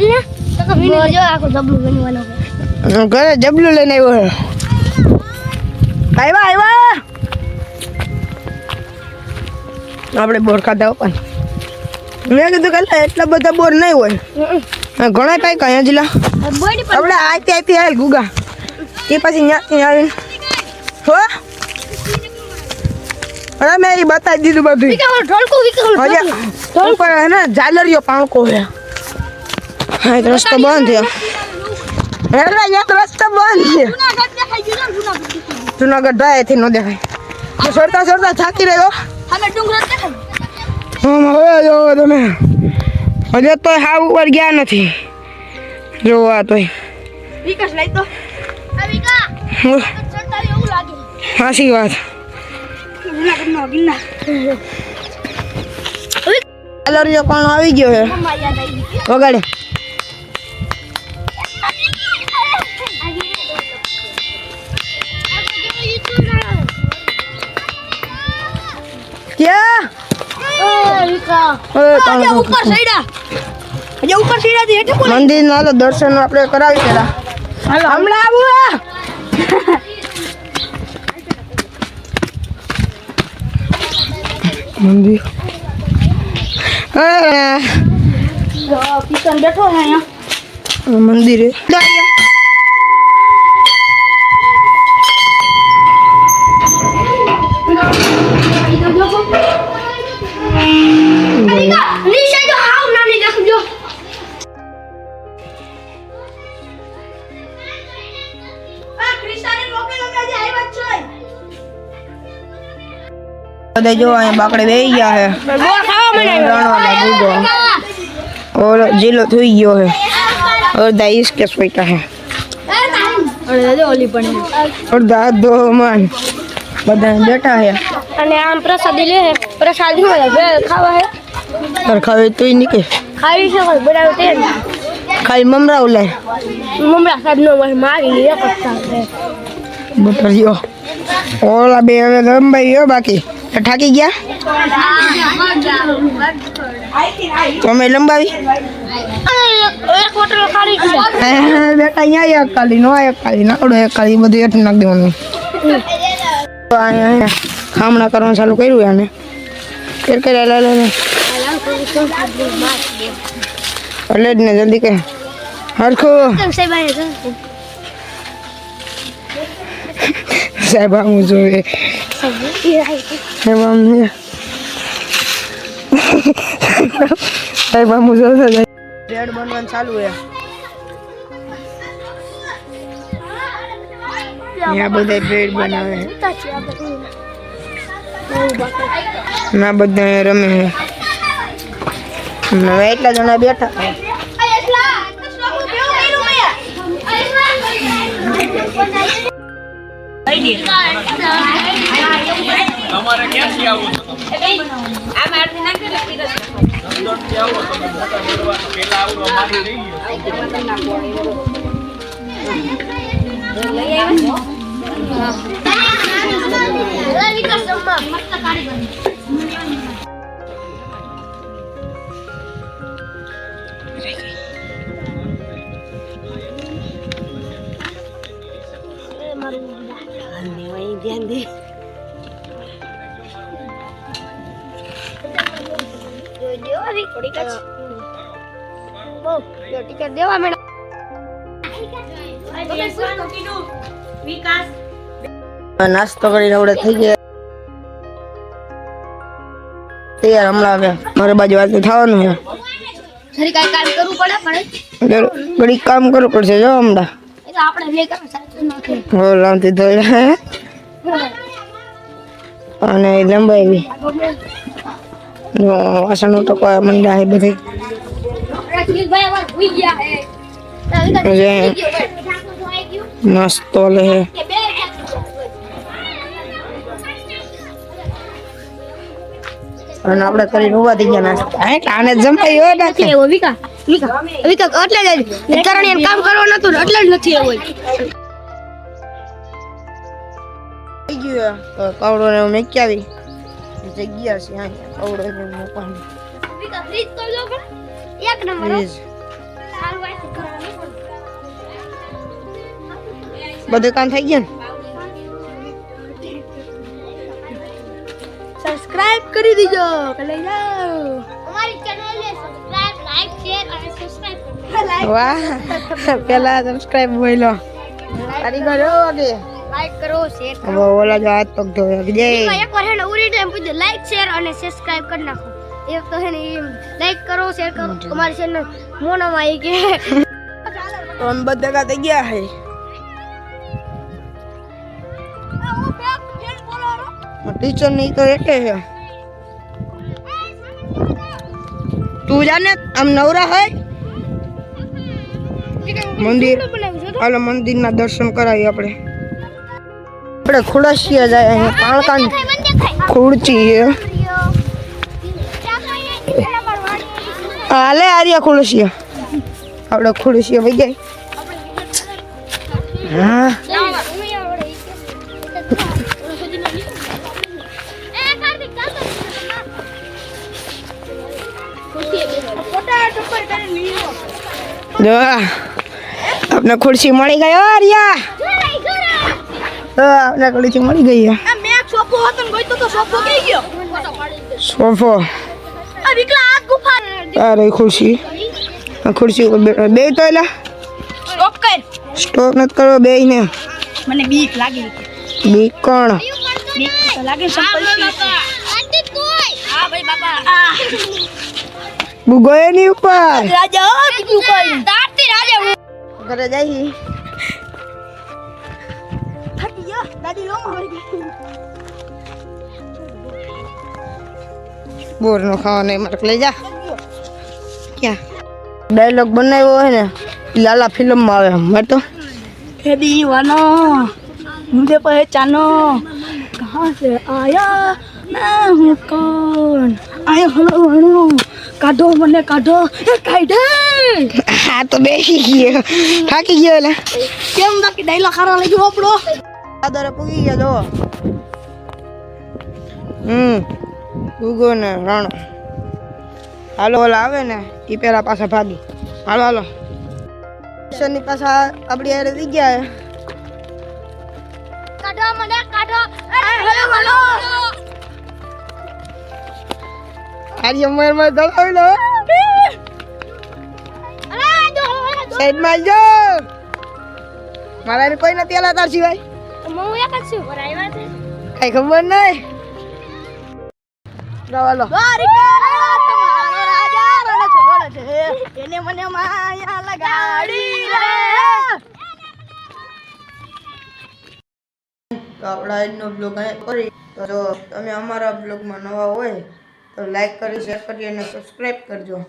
બોલ ને તો કે વિનર જો આખો જબલું બનવાનો છે ઘરે જબલું લઈને આવ્યો આવ્યા આપણે બોર ખાધા પણ મેં કીધું કે એટલા બધા બોર નહીં હોય ઘણા કઈ કઈ જલા આપણે આતી આવેલ ગુગા એ પછી ત્યાંથી આવીને હો અરે મેં એ બતાવી દીધું બધું ઉપર હે ને ઝાલરીઓ પાણકો છે હા રસ્તો બંધ થયો એટલે એક રસ્તો બંધ છે જુનાગઢ જાય એથી ન દેખાય સરતા થાકી રહ્યો તમે હજે તો હાવ ઉપર ગયા નથી જોવા તોય હાસી વાત કલરિયો કોણ આવી ગયો છે વગાડે ક્યાં મંદિર ના દર્શન આપણે કરાવી પેલા હમણાં આવું મંદિર કિશન બેઠો છે અહીંયા મંદિરે બધા જો અહીંયા બાકડે બેહી ગયા હે और जिलो थी गयो है और दाइस के सोईटा है और दाद दो मन બધા બેઠા હે અને આમ પ્રસાદી લે હે પ્રસાદી હોય ખાવા હે પર ખાવે તોય નીકે ખાવી છે કોઈ બનાવે તે ખાલી મમરા ઉલાય મમરા સાહેબ નો મારી એક જ બટરિયો ઓલા બે હવે લંબાઈ ગયો બાકી ઠાકી ગયા તમે લંબાવી એક હોટલ ખાલી છે બેટા અહીંયા એક ખાલી નો એક ખાલી નાડો એક ખાલી બધું હેઠ નાખ દેવાનું અહીંયા ખામણા કરવાનું ચાલુ કર્યું આને ફેર કર્યા લે એટલે જ ને જલ્દી કે હરખું સાહેબ આમ જોઈએ સાહેબ આમ જોશે બ્રેડ બનવાનું ચાલુ છે અહીંયા બધા બ્રેડ બનાવે ના બધા રમે છે હવે એટલા જણા બેઠા તમારે ક્યાંથી આવું આ મારથી નાખી રાખી દે અંદરથી આવો તો મોટા દરવાજો પેલા આવું અમારી રહી ગયો લઈ આવ્યો હા વિકાસ મસ્ત કારીગર ધ્યાન દે ટિકિટ દેવા મેડમ નાસ્તો કરીને આપણે થઈ ગયા તૈયાર હમણાં હવે મારી બાજુ વાત થવાનું છે સરી કાઈ કામ કરવું પડે ઘડી કામ કરવું પડશે જો હમણાં એ તો આપણે લે કરો સાચું નાખે હો લાંતી ધોઈ અને લંબાઈ વાસણ તો કોઈ મંડા હે બધી નાસ્તો લે અને આપણે કરીને ઉભા થઈ ગયા નાસ્તા આને જમાયો નાખે વિકા એટલે જ કરણી કામ કરવાનું હતું એટલે જ નથી એવું થઈ ગયું કવડો ને મેં ક્યાવી જગ્યા છે અહીંયા કવડો ને મૂકવાનું વિકા ફ્રીજ તો લો પણ એક નંબર પ્લીઝ સારું બધું કામ થઈ ગયું ને સબસ્ક્રાઇબ કરી દીજો પેલે જાઓ અમારી ચેનલને સબસ્ક્રાઇબ લાઈક શેર અને સબસ્ક્રાઇબ કરો વાહ પેલા સબસ્ક્રાઇબ બોલો તારી કરો કે લાઈક કરો શેર હવે ઓલા જો હાથ પગ ધોયો કે જય એકવાર હે ને ઉરી ટાઈમ પૂછો લાઈક શેર અને સબસ્ક્રાઇબ કરી નાખો એક તો હે ને લાઈક કરો શેર કરો અમારી ચેનલ મોનામાં આવી કે તો हम બધા કા થઈ ગયા હે ટીચર ની તો એટલે છે તું જાને આમ નવરા હોય મંદિર હાલો મંદિરના દર્શન કરાવી આપણે ખુડસિયા જાય અહીંયા પાણકાન ખુડચી છે હાલે આર્યા ખુડસિયા આપણે ખુડસિયા વઈ જાય હા જો આપને ખુરશી મળી ગઈ આર્યા આપને ખુરશી મળી ગઈ મેં સોફો હતો ને ગયો તો સોફો ગઈ ગયો સોફો આ વિકલા આ ગુફા અરે ખુરશી આ ખુરશી ઉપર બે તો એલા સ્ટોપ કર સ્ટોપ નત કરો બે ને મને બીક લાગી બીક કોણ બીક તો લાગે સંપલ આંટી કોઈ હા ભાઈ બાપા બુગોય ની ઉપર રાજા બીજું કોઈ તારતી રાજા ઘરે જઈ થાકી ગયો દાદી લો મરી ગઈ બોર નો ખાવા નહીં મારે લઈ જા ક્યાં ડાયલોગ બનાવ્યો હોય ને લાલા ફિલ્મ માં આવે મેં તો हे दीवाना मुझे पहचानो कहाँ से आया मैं हूँ कौन आया हलो हलो काढो મને કાઢો એ કાઢે હા તો બેસી ગયો થાકી ગયો એટલે કેમ બાકી ડાયલોગ ખારા લઈ ગયો આપણો આદરે પૂગી ગયા જો ઉગો ને રાણો હાલો ઓલા આવે ને એ પેલા પાછા ભાગી હાલો હાલો ની પાછા આપડી હારે થઈ ગયા કાઢો મને કાઢો હલો હલો આર્ય મર મર દળાવી લો સાઈડ માં જો મારા કોઈ નથી આલા તાર સિવાય હું એક જ છું ભરાયવા છે કઈ ખબર નહીં ચાલો દ્વારિકા તમારો રાજા રણ છોડ છે એને મને માયા લગાડી રે તો આપણા આજનો બ્લોગ અહીંયા કરી તો જો તમે અમારા બ્લોગમાં નવા હોય તો લાઈક કરી શેર કરી અને સબસ્ક્રાઈબ કરજો